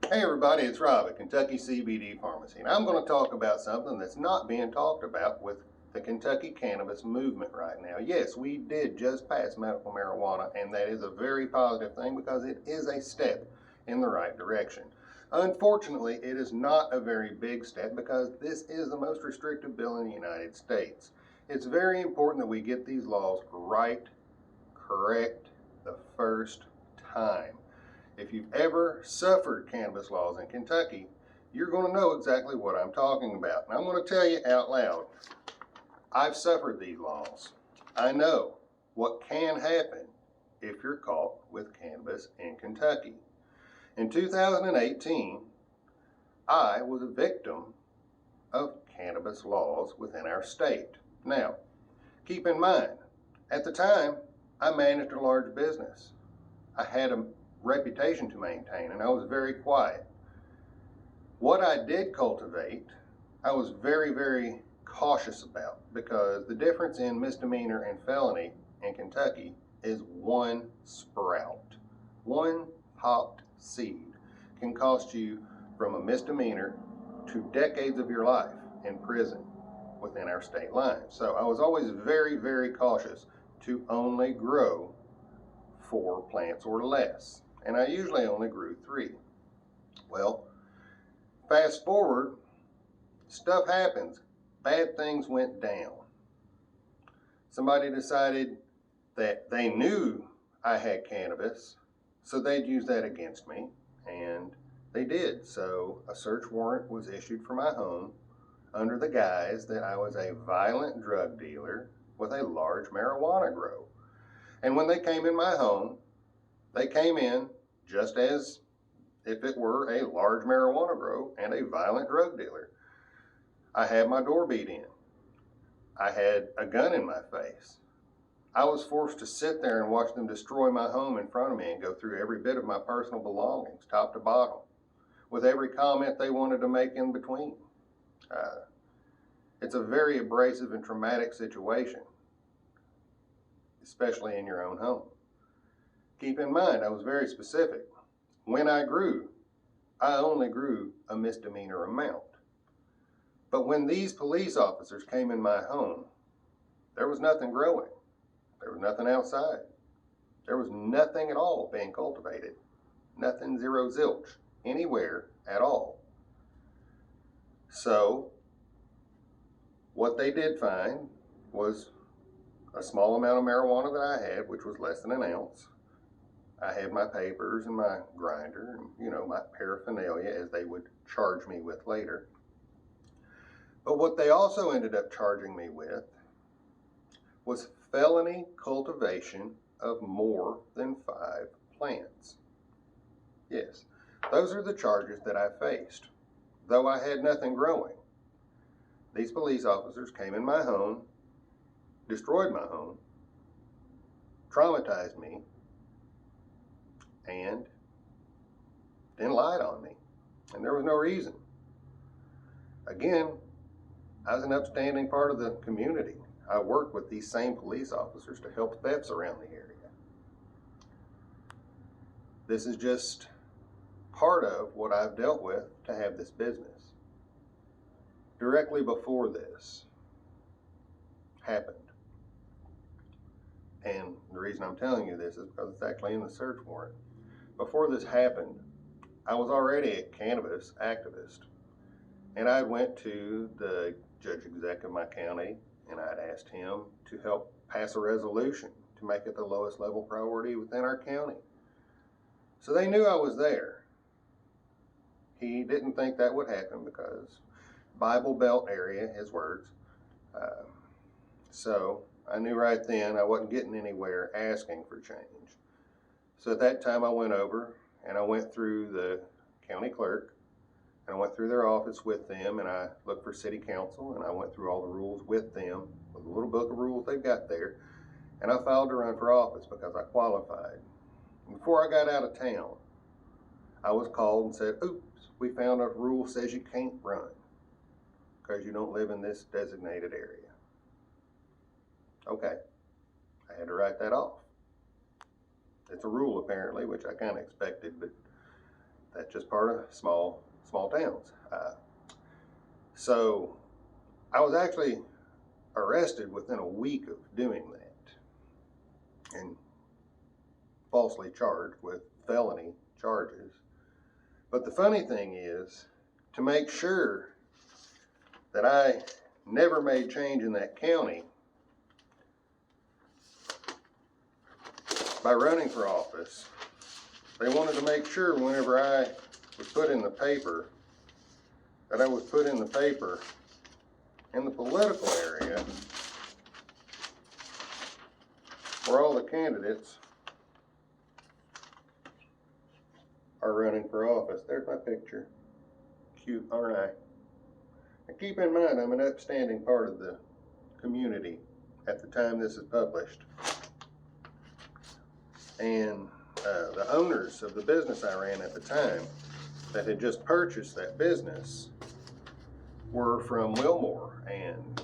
Hey everybody, it's Rob at Kentucky CBD Pharmacy, and I'm going to talk about something that's not being talked about with the Kentucky cannabis movement right now. Yes, we did just pass medical marijuana, and that is a very positive thing because it is a step in the right direction. Unfortunately, it is not a very big step because this is the most restrictive bill in the United States. It's very important that we get these laws right, correct, the first time. If you've ever suffered cannabis laws in Kentucky, you're going to know exactly what I'm talking about. And I'm going to tell you out loud, I've suffered these laws. I know what can happen if you're caught with cannabis in Kentucky. In 2018, I was a victim of cannabis laws within our state. Now, keep in mind, at the time, I managed a large business. I had a reputation to maintain, and I was very quiet. What I did cultivate, I was very, very cautious about because the difference in misdemeanor and felony in Kentucky is one sprout. One popped seed can cost you from a misdemeanor to decades of your life in prison within our state lines. So I was always very, very cautious to only grow 4 plants or less. And I usually only grew 3. Well, fast forward, stuff happens. Bad things went down. Somebody decided that they knew I had cannabis, so they'd use that against me, and they did. So a search warrant was issued for my home under the guise that I was a violent drug dealer with a large marijuana grow. And when they came in my home, they came in just as if it were a large marijuana grow and a violent drug dealer. I had my door beat in. I had a gun in my face. I was forced to sit there and watch them destroy my home in front of me and go through every bit of my personal belongings, top to bottom, with every comment they wanted to make in between. It's a very abrasive and traumatic situation, especially in your own home. Keep in mind, I was very specific. When I grew, I only grew a misdemeanor amount. But when these police officers came in my home, there was nothing growing. There was nothing outside. There was nothing at all being cultivated. Nothing, zero zilch, anywhere at all. So, what they did find was a small amount of marijuana that I had, which was less than an ounce. I had my papers and my grinder and, my paraphernalia, as they would charge me with later. But what they also ended up charging me with was felony cultivation of more than 5 plants. Yes, those are the charges that I faced, though I had nothing growing. These police officers came in my home, destroyed my home, traumatized me, and then lied on me. And there was no reason. Again, I was an upstanding part of the community. I worked with these same police officers to help thefts around the area. This is just part of what I've dealt with to have this business. Directly before this happened, and the reason I'm telling you this is because it's actually in the search warrant. Before this happened, I was already a cannabis activist, and I went to the judge exec of my county and I'd asked him to help pass a resolution to make it the lowest level priority within our county. So they knew I was there. He didn't think that would happen because Bible Belt area, his words. So I knew right then I wasn't getting anywhere asking for change. So at that time I went over and I went through the county clerk and I went through their office with them and I looked for city council and I went through all the rules with them, with a little book of rules they've got there, and I filed to run for office because I qualified. And before I got out of town, I was called and said, oops, we found a rule says you can't run because you don't live in this designated area. Okay, I had to write that off. It's a rule apparently, which I kind of expected, but That's just part of small towns. So I was actually arrested within a week of doing that and falsely charged with felony charges. But the funny thing is, to make sure that I never made change in that county, by running for office, they wanted to make sure whenever I was put in the paper, that I was put in the paper in the political area where all the candidates are running for office. There's my picture. Cute, aren't I? And keep in mind, I'm an upstanding part of the community at the time this is published. And the owners of the business I ran at the time that had just purchased that business were from Wilmore and,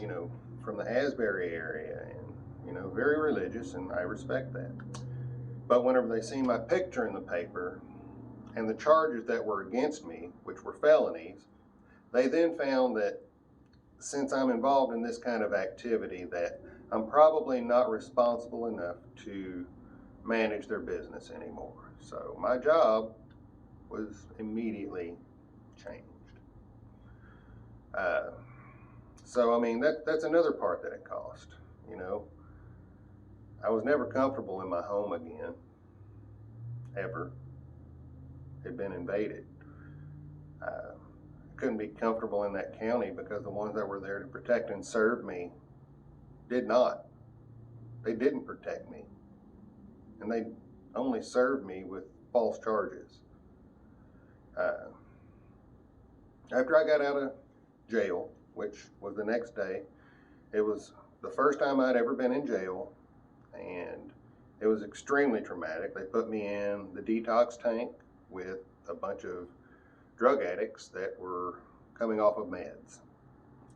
from the Asbury area and, very religious, and I respect that. But whenever they seen my picture in the paper and the charges that were against me, which were felonies, they then found that since I'm involved in this kind of activity, that I'm probably not responsible enough to manage their business anymore. So my job was immediately changed. So I mean, that's another part that it cost. I was never comfortable in my home again, ever. Had been invaded. Couldn't be comfortable in that county because the ones that were there to protect and serve me did not. They didn't protect me. And they only served me with false charges. After I got out of jail, which was the next day, it was the first time I'd ever been in jail, and it was extremely traumatic. They put me in the detox tank with a bunch of drug addicts that were coming off of meds.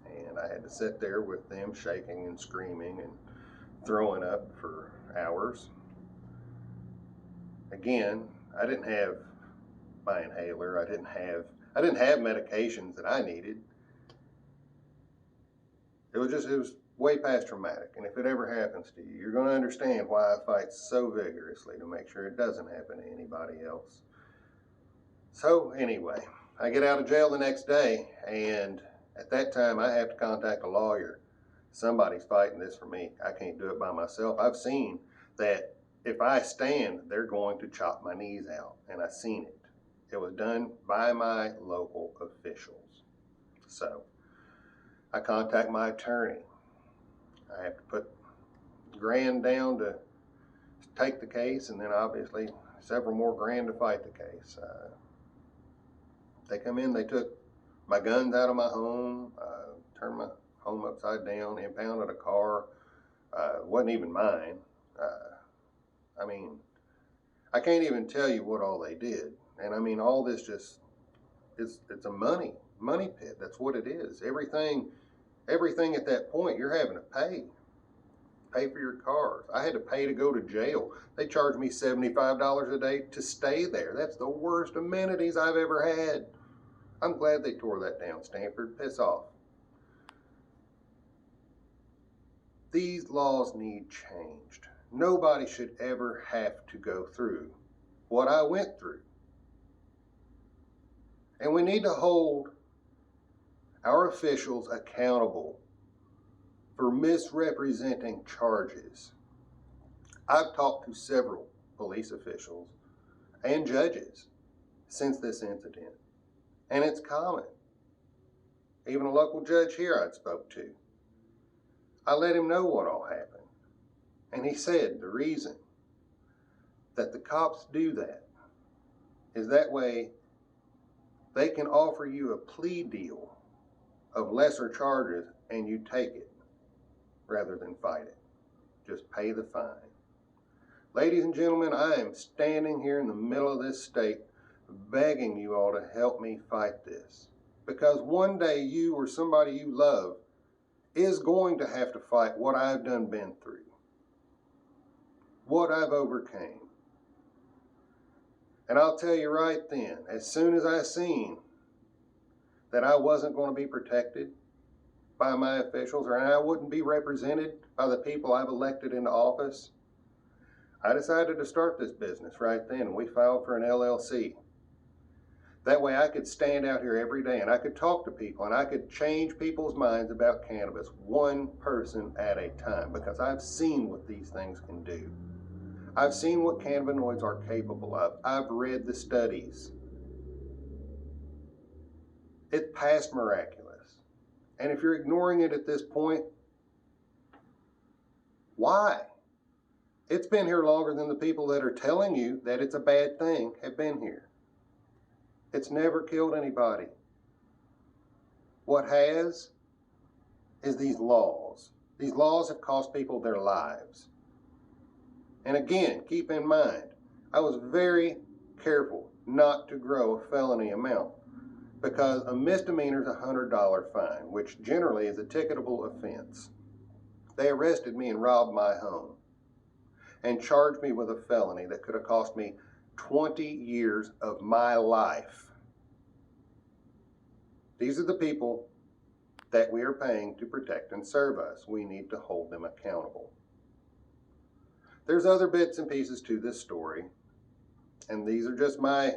And I had to sit there with them shaking and screaming and throwing up for hours. Again, I didn't have my inhaler. I didn't have medications that I needed. It was way past traumatic. And if it ever happens to you, you're going to understand why I fight so vigorously to make sure it doesn't happen to anybody else. So anyway, I get out of jail the next day, and at that time I have to contact a lawyer. Somebody's fighting this for me. I can't do it by myself. I've seen that if I stand, they're going to chop my knees out, and I've seen it. It was done by my local officials. So I contact my attorney. I have to put $1,000 down to take the case, and then obviously several more grand to fight the case. They come in, they took my guns out of my home, turned my home upside down, impounded a car. Wasn't even mine. I mean, I can't even tell you what all they did. And I mean, all this just, it's a money pit. That's what it is. Everything at that point, you're having to pay for your cars. I had to pay to go to jail. They charged me $75 a day to stay there. That's the worst amenities I've ever had. I'm glad they tore that down, Stanford. Piss off. These laws need changed. Nobody should ever have to go through what I went through. And we need to hold our officials accountable for misrepresenting charges. I've talked to several police officials and judges since this incident, and it's common. Even a local judge here I spoke to. I let him know what all happened. And he said the reason that the cops do that is that way they can offer you a plea deal of lesser charges and you take it rather than fight it. Just pay the fine. Ladies and gentlemen, I am standing here in the middle of this state begging you all to help me fight this. Because one day you or somebody you love is going to have to fight what I've been through. What I've overcame. And I'll tell you right then, as soon as I seen that I wasn't going to be protected by my officials, or I wouldn't be represented by the people I've elected into office, I decided to start this business right then, and we filed for an LLC. That way I could stand out here every day and I could talk to people and I could change people's minds about cannabis one person at a time, because I've seen what these things can do. I've seen what cannabinoids are capable of. I've read the studies. It's past miraculous. And if you're ignoring it at this point, why? It's been here longer than the people that are telling you that it's a bad thing have been here. It's never killed anybody. What has is these laws. These laws have cost people their lives. And again, keep in mind, I was very careful not to grow a felony amount, because a misdemeanor is a $100 fine, which generally is a ticketable offense. They arrested me and robbed my home and charged me with a felony that could have cost me 20 years of my life. These are the people that we are paying to protect and serve us. We need to hold them accountable. There's other bits and pieces to this story, and these are just my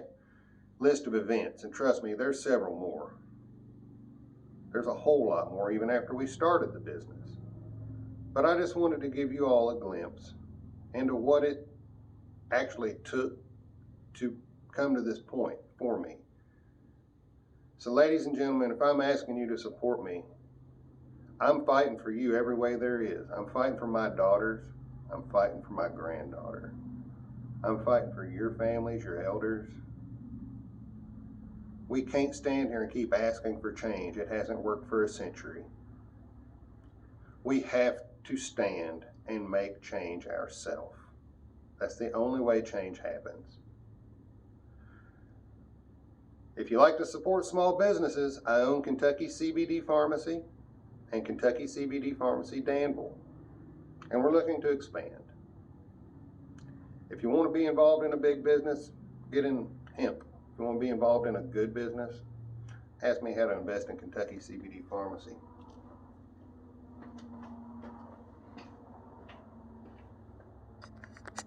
list of events, and trust me, there's several more. There's a whole lot more even after we started the business. But I just wanted to give you all a glimpse into what it actually took to come to this point for me. So ladies and gentlemen, if I'm asking you to support me, I'm fighting for you every way there is. I'm fighting for my daughters. I'm fighting for my granddaughter. I'm fighting for your families, your elders. We can't stand here and keep asking for change. It hasn't worked for a century. We have to stand and make change ourselves. That's the only way change happens. If you like to support small businesses, I own Kentucky CBD Pharmacy and Kentucky CBD Pharmacy Danville, and we're looking to expand. If you want to be involved in a big business, get in hemp. If you want to be involved in a good business, ask me how to invest in Kentucky CBD Pharmacy.